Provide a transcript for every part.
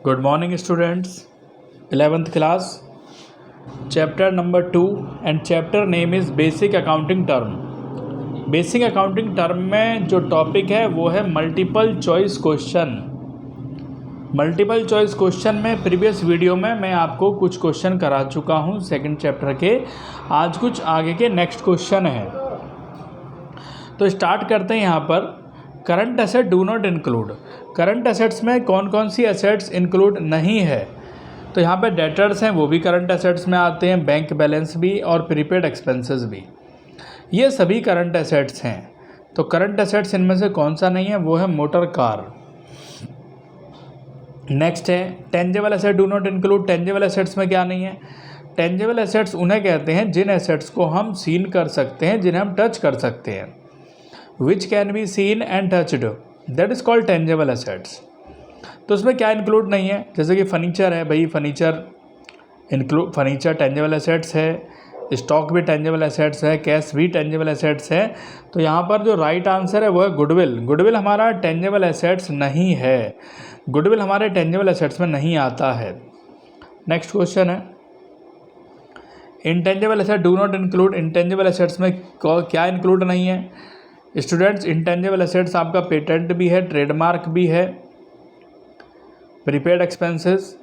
Good morning students, 11th class, chapter number 2 and chapter name is basic accounting term. Basic accounting term में जो topic है वो है multiple choice question. Multiple choice question में previous video में मैं आपको कुछ क्वेश्चन करा चुका हूँ सेकंड चैप्टर के। आज कुछ आगे के नेक्स्ट क्वेश्चन है, तो स्टार्ट करते हैं। यहाँ पर current asset do not include, current assets में कौन कौन सी एसेट्स इंक्लूड नहीं है। तो यहाँ पे डेटर्स हैं, वो भी करंट एसेट्स में आते हैं, बैंक बैलेंस भी और प्रीपेड एक्सपेंसेस भी, ये सभी करंट एसेट्स हैं। तो करंट एसेट्स इनमें से कौन सा नहीं है, वो है मोटर कार। नेक्स्ट है tangible asset do not include, tangible assets में क्या नहीं है। टेंजेबल एसेट्स उन्हें कहते हैं जिन एसेट्स को हम सीन कर सकते हैं, जिन्हें हम टच कर सकते हैं। Which can be seen and touched, that is called tangible assets. तो उसमें क्या इंक्लूड नहीं है, जैसे कि फर्नीचर है भाई, फर्नीचर टेंजेबल एसेट्स है, स्टॉक भी टेंजेबल एसेट्स है, कैश भी टेंजेबल एसेट्स है। तो यहाँ पर जो राइट आंसर है वो है गुडविल। गुडविल हमारा टेंजेबल एसेट्स नहीं है, गुडविल हमारे टेंजेबल एसेट्स में नहीं आता है। नेक्स्ट क्वेश्चन है intangible asset do not include, intangible assets में क्या इंक्लूड नहीं है स्टूडेंट्स। इंटेंजेबल एसेट्स आपका पेटेंट भी है, ट्रेडमार्क भी है, प्रीपेड एक्सपेंसेस।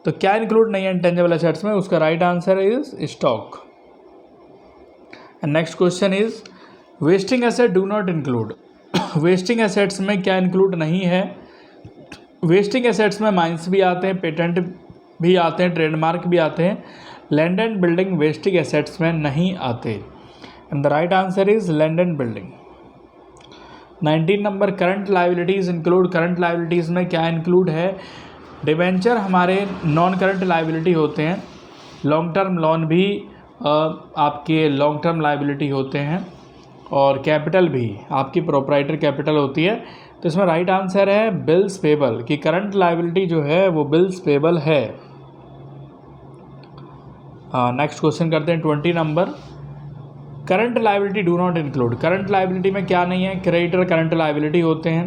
तो क्या इंक्लूड नहीं है इंटेंजेबल एसेट्स में, उसका right answer is stock. And next question is wasting asset do not include, wasting assets में क्या इंक्लूड नहीं है। वेस्टिंग एसेट्स में माइंस भी आते हैं, पेटेंट भी आते हैं, ट्रेडमार्क भी आते हैं। Land and building wasting assets में नहीं आते। And the right answer is land and building. 19 number current liabilities include, current liabilities में क्या इंक्लूड है। डिबेंचर हमारे नॉन करंट लायबिलिटी होते हैं, लॉन्ग टर्म लोन भी आपके लॉन्ग टर्म लायबिलिटी होते हैं, और कैपिटल भी आपकी प्रोप्राइटर कैपिटल होती है। तो इसमें राइट आंसर है बिल्स पेबल, कि करंट लायबिलिटी जो है वो बिल्स पेबल है। नेक्स्ट क्वेश्चन करते हैं 20 number. Current liability do not include, current liability में क्या नहीं है। क्रेडिटर करंट लायबिलिटी होते हैं,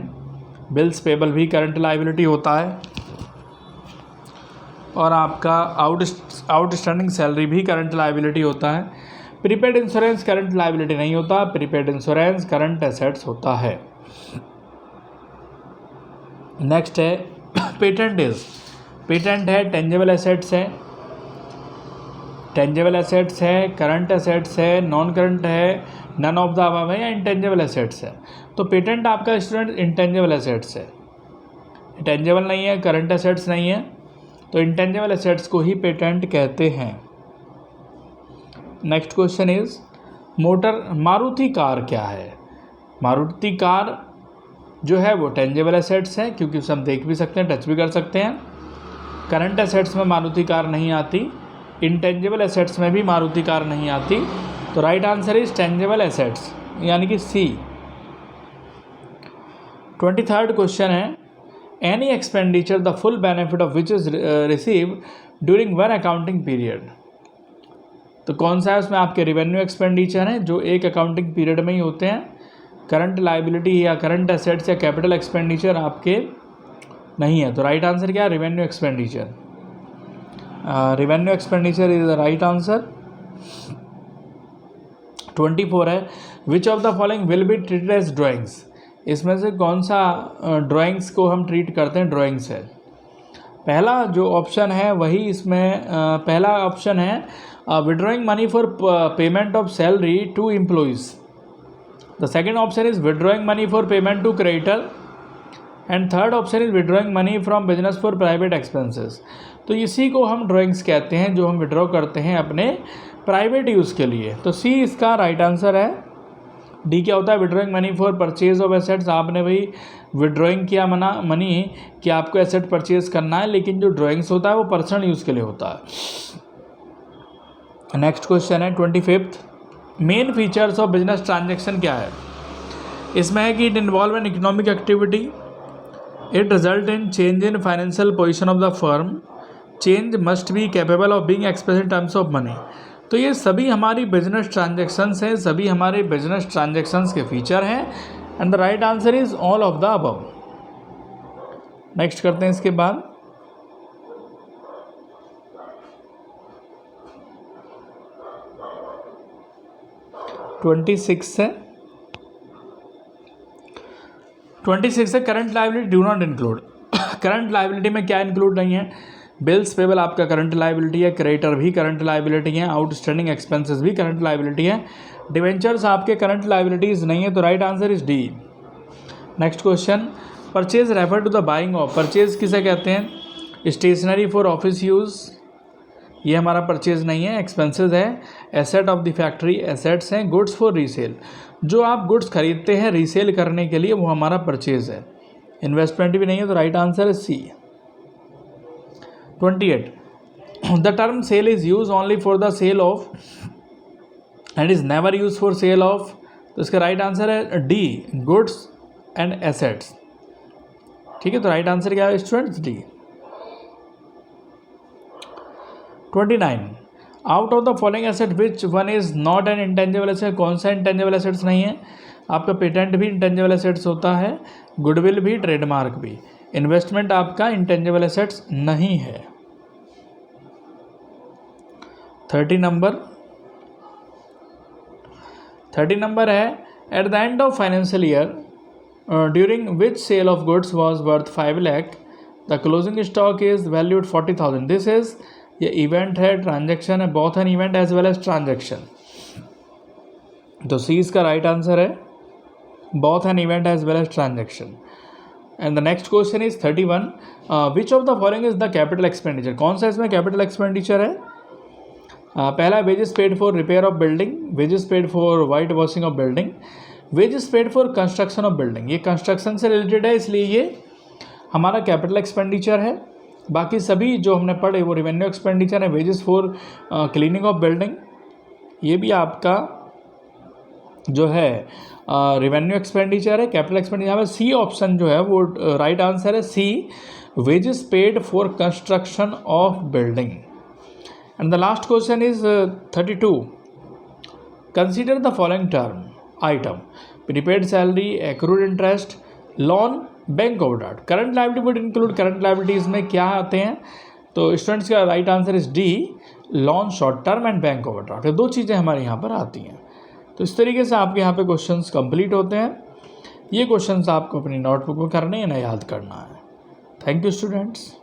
बिल्स पेबल भी करंट लायबिलिटी होता है, और आपका आउटस्टैंडिंग सैलरी भी करंट लायबिलिटी होता है। प्रीपेड इंश्योरेंस करंट लायबिलिटी नहीं होता, प्रीपेड इंश्योरेंस करंट एसेट्स होता है। नेक्स्ट है पेटेंट इज, पेटेंट है टेंजेबल एसेट्स है, टेंजेबल एसेट्स है, करंट एसेट्स है, नॉन करंट है, नन ऑफ द अबव है, या इंटेंजेबल एसेट्स है। तो पेटेंट आपका स्टूडेंट इंटेंजेबल एसेट्स है, टेंजेबल नहीं है, करंट एसेट्स नहीं है, तो इंटेंजेबल एसेट्स को ही पेटेंट कहते हैं। Next question is Maruti car क्या है। मारुति कार जो है वो टेंजेबल एसेट्स है, क्योंकि उसे हम देख भी सकते हैं, टच भी कर सकते हैं। करंट एसेट्स में मारुति कार नहीं आती, इंटेंजेबल एसेट्स में भी मारुति कार नहीं आती। तो right answer is tangible assets, यानी कि सी। 23rd क्वेश्चन है any expenditure the full benefit of which is receive during one accounting period. तो कौन सा है उसमें आपके रेवेन्यू एक्सपेंडिचर हैं जो एक अकाउंटिंग पीरियड में ही होते हैं। करंट लायबिलिटी या करंट एसेट्स या कैपिटल एक्सपेंडिचर आपके नहीं है। तो राइट आंसर क्या है, revenue expenditure. Revenue expenditure is the right answer. 24 है which of the following will be treated as drawings, इसमें से कौन सा ड्राइंग्स को हम ट्रीट करते हैं ड्राइंग्स है। पहला जो ऑप्शन है वही इसमें पहला ऑप्शन है withdrawing money for payment of salary to employees. The second option is withdrawing money for payment to creditor, and third option is withdrawing money from business for private expenses. तो इसी को हम drawings कहते हैं जो हम withdraw करते हैं अपने प्राइवेट यूज़ के लिए। तो सी इसका राइट आंसर है। डी क्या होता है, withdrawing money for purchase of assets. आपने भाई विड्रॉइंग किया मनी कि आपको एसेट परचेज करना है, लेकिन जो ड्राइंग्स होता है वो पर्सनल यूज़ के लिए होता है। नेक्स्ट क्वेश्चन है 25th main features of business transaction क्या है। इसमें है कि it involve an economic activity, it result in change in financial position of the firm, change must be capable of being express in terms of money. तो ये सभी हमारी business transactions हैं, सभी हमारे बिजनेस ट्रांजेक्शन्स के फीचर हैं, and the right answer is all of the above. Next करते हैं इसके बाद 26 है 26 है current liability do not include. Current liability में क्या इंक्लूड नहीं है? बिल्स पेबल आपका करंट लाइबिलिटी है, क्रेडिटर भी करंट लाइबिलिटी है, आउटस्टैंडिंग एक्सपेंसेस भी करंट लाइबिलिटी है, डिवेंचर्स आपके करंट लाइबिलिटीज नहीं है, तो right answer is D. Next question, purchase refer to the buying of. Purchase किसे कहते हैं? स्टेशनरी फॉर ऑफिस यूज़, ये हमारा परचेज नहीं है, एक्सपेंसेस है। Asset of the factory, assets हैं। गुड्स फॉर रीसेल, जो आप गुड्स खरीदते हैं रीसेल करने के लिए, वो हमारा परचेज है। इन्वेस्टमेंट भी नहीं है, तो राइट आंसर है C. 28, the term sale is use only for the sale of and is never use for sale of, तो इसका राइट आंसर है डी, गुड्स एंड एसेट्स। ठीक है, तो राइट आंसर क्या है students? D. 29, out of the following asset which one is not an intangible asset. कौन सा इंटेंजिबल एसेट्स नहीं है? आपका पेटेंट भी इंटेंजिबल एसेट्स होता है, गुडविल भी, ट्रेडमार्क भी। इन्वेस्टमेंट आपका इंटेंजिबल एसेट्स नहीं है। 30 नंबर है, at the end of financial year during which sale of goods was worth 5 lakh, the closing stock is valued 40,000। This is, ये इवेंट है, ट्रांजेक्शन है, both an event as well as transaction, तो C इसका right answer है, both an event as well as transaction. And the next question is 31, which of the following is the capital expenditure. कौन सा इसमें capital expenditure है? पहला, wages paid for repair of building, wages paid for white washing of building, wages paid for construction of building. ये construction से related है, इसलिए ये हमारा कैपिटल एक्सपेंडिचर है। बाकी सभी जो हमने पढ़े वो रेवेन्यू एक्सपेंडिचर है। Wages for cleaning of building, ये भी आपका जो है रेवेन्यू एक्सपेंडिचर है। कैपिटल एक्सपेंडिचर, यहाँ पे सी ऑप्शन जो है वो राइट आंसर है, C, wages paid for construction of building. And the last question is 32, consider the following term item, prepaid salary, accrued interest, loan, bank overdraft. Current liability would include, current liabilities में क्या आते हैं? तो students का right answer is D, loan, short term and bank overdraft. ये दो चीज़ें हमारे यहाँ पर आती हैं। तो इस तरीके से आपके यहाँ पे क्वेश्चंस कंप्लीट होते हैं। ये क्वेश्चंस आपको अपनी नोटबुक में करने हैं ना, याद करना है। Thank you students.